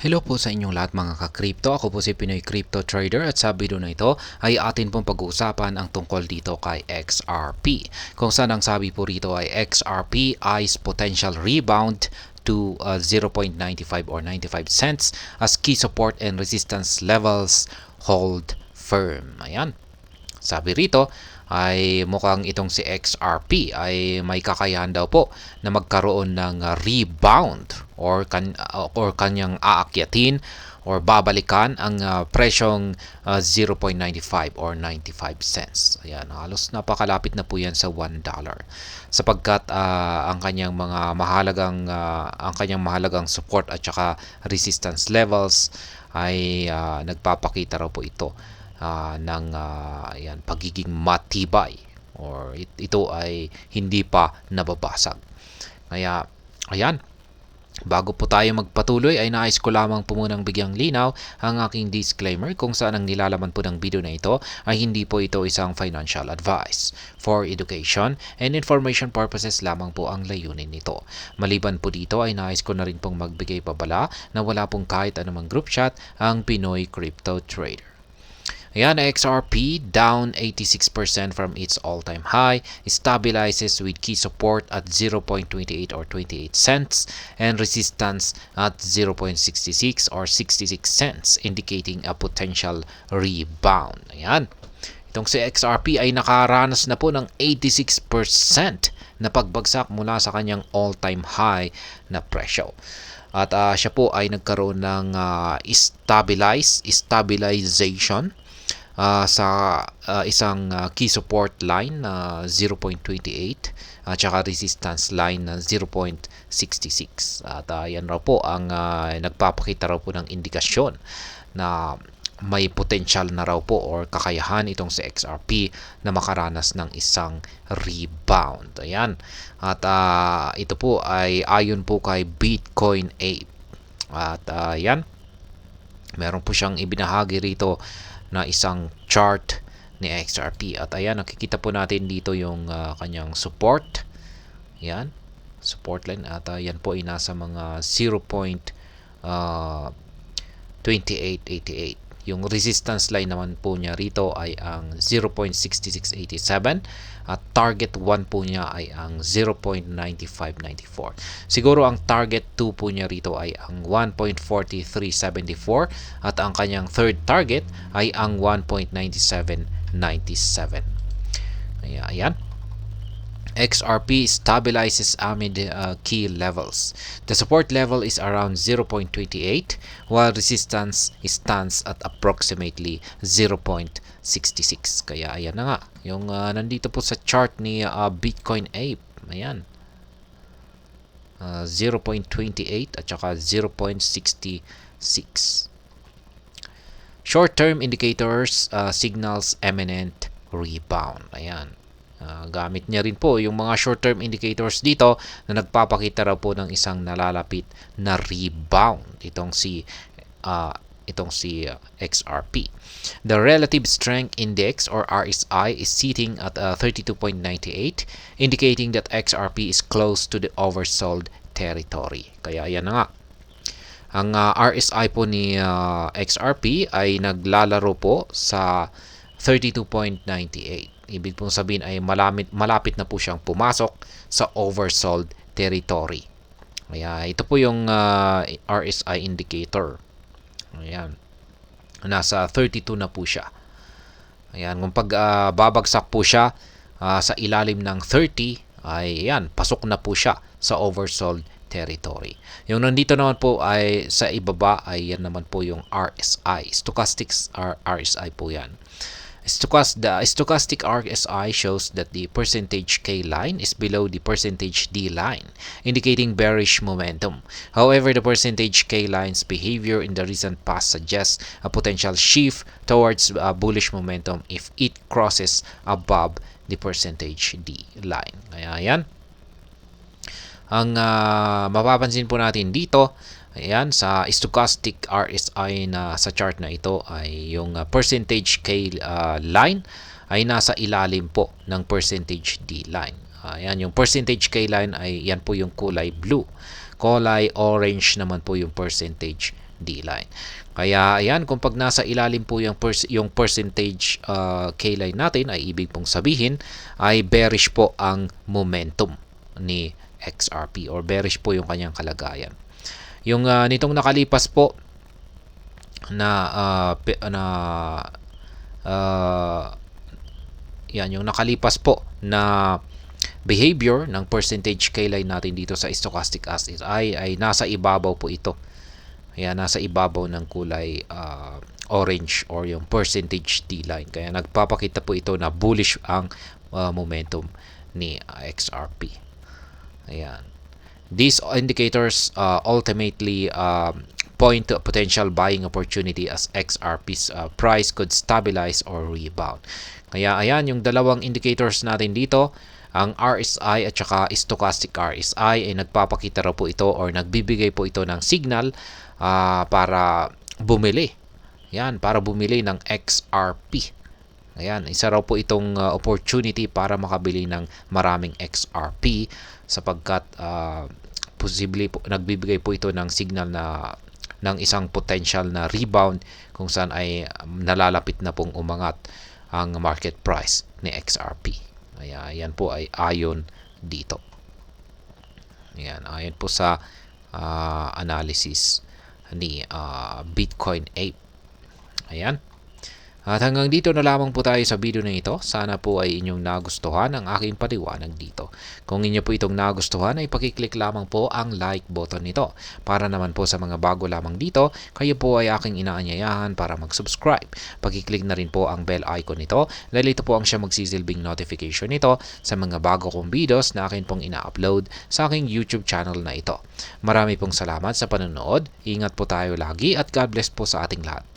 Hello po sa inyong lahat mga ka-crypto. Ako po si Pinoy Crypto Trader at sa video na ito ay atin pong pag-uusapan ang tungkol dito kay XRP. Kung saan ang sabi po rito ay XRP eyes potential rebound to 0.95 or 95 cents as key support and resistance levels hold firm. Ayan. Sabi rito ay mukhang itong si XRP ay may kakayahan daw po na magkaroon ng rebound or kanyang aakyatin or babalikan ang presyong 0.95 or 95 cents. Ayan, halos napakalapit na po yan sa $1 sapagkat ang kanyang mahalagang support at saka resistance levels ay nagpapakita raw po ito ng pagiging matibay or ito ay hindi pa nababasag. Kaya ayan, bago po tayo magpatuloy ay nais ko lamang po munang bigyang linaw ang aking disclaimer kung saan ang nilalaman po ng video na ito ay hindi po ito isang financial advice. For education and information purposes lamang po ang layunin nito. Maliban po dito ay nais ko na rin pong magbigay pabala na wala pong kahit anumang group chat ang Pinoy Crypto Trader. Ayan, XRP down 86% from its all-time high, stabilizes with key support at 0.28 or 28 cents and resistance at 0.66 or 66 cents, indicating a potential rebound. Ayan. Itong si XRP ay nakaranas na po ng 86% na pagbagsak mula sa kanyang all-time high na presyo. At siya po ay nagkaroon ng stabilization sa isang key support line na 0.28 at saka resistance line na 0.66. At yan raw po ang nagpapakita raw po ng indikasyon na may potential na raw po or kakayahan itong si XRP na makaranas ng isang rebound. Ayan. At ito po ay ayon po kay Bitcoin Ape. At yan, meron po siyang ibinahagi rito na isang chart ni XRP. At ayan, nakikita po natin dito yung kanyang support. Yan, support line. At yan po ay nasa mga 0.2888. Yung resistance line naman po niya rito ay ang 0.6687 at target 1 po niya ay ang 0.9594. Siguro ang target 2 po niya rito ay ang 1.4374 at ang kanyang third target ay ang 1.9797. Ayan. XRP stabilizes amid key levels. The support level is around 0.28 while resistance stands at approximately 0.66. Kaya ayan na nga, yung nandito po sa chart ni Bitcoin Ape. Ayan. 0.28 at saka 0.66. Short-term indicators signals imminent rebound. Ayan. Gamit niya rin po yung mga short-term indicators dito na nagpapakita raw po ng isang nalalapit na rebound itong si XRP. The Relative Strength Index or RSI is sitting at 32.98, indicating that XRP is close to the oversold territory. Kaya ayan na nga. Ang RSI po ni XRP ay naglalaro po sa 32.98. Ibig pong sabihin ay malapit na po siyang pumasok sa oversold territory. Kaya ito po yung RSI indicator. Ayan. Nasa 32 na po siya. Ayan, kung babagsak po siya sa ilalim ng 30, ay yan, pasok na po siya sa oversold territory. Yung nandito naman po ay sa ibaba ay yan naman po yung RSI. Stochastic RSI po yan. The stochastic RSI shows that the percentage K line is below the percentage D line, indicating bearish momentum. However, the percentage K line's behavior in the recent past suggests a potential shift towards bullish momentum if it crosses above the percentage D line. Kaya yan. Ang mapapansin po natin dito, ayan, sa stochastic RSI na sa chart na ito ay yung percentage K line ay nasa ilalim po ng percentage D line. Ayan, yung percentage K line ay yan po yung kulay blue. Kulay orange naman po yung percentage D-line. Kaya ayan, kung pag nasa ilalim po yung percentage K-line natin, ay ibig pong sabihin ay bearish po ang momentum ni XRP or bearish po yung kanyang kalagayan. Yung nitong nakalipas po na yan, yung nakalipas po na behavior ng percentage K-line natin dito sa stochastic RSI ay nasa ibabaw po ito. Kaya nasa ibabaw ng kulay orange or yung percentage D-line. Kaya nagpapakita po ito na bullish ang momentum ni XRP. Ayan. These indicators ultimately point to a potential buying opportunity as XRP's price could stabilize or rebound. Kaya ayan, yung dalawang indicators natin dito, ang RSI at saka stochastic RSI ay nagpapakita raw po ito or nagbibigay po ito ng signal para bumili. Yan, para bumili ng XRP. Ayan, isa raw po itong opportunity para makabili ng maraming XRP sapagkat posible po, nagbibigay po ito ng signal na ng isang potential na rebound kung saan ay nalalapit na pong umangat ang market price ni XRP. Ayan po ay ayon dito. Ayan, ayon po sa analysis ni Bitcoin Ape. Ayan. At hanggang dito na lamang po tayo sa video na ito. Sana po ay inyong nagustuhan ang aking paliwanag dito. Kung inyo po itong nagustuhan ay pakiclick lamang po ang like button nito. Para naman po sa mga bago lamang dito, kayo po ay aking inaanyayahan para mag-subscribe. Pakiclick na rin po ang bell icon nito dahil ito po ang siya magsisilbing notification nito sa mga bago kong videos na akin pong ina-upload sa aking YouTube channel na ito. Marami pong salamat sa panonood. Ingat po tayo lagi at God bless po sa ating lahat.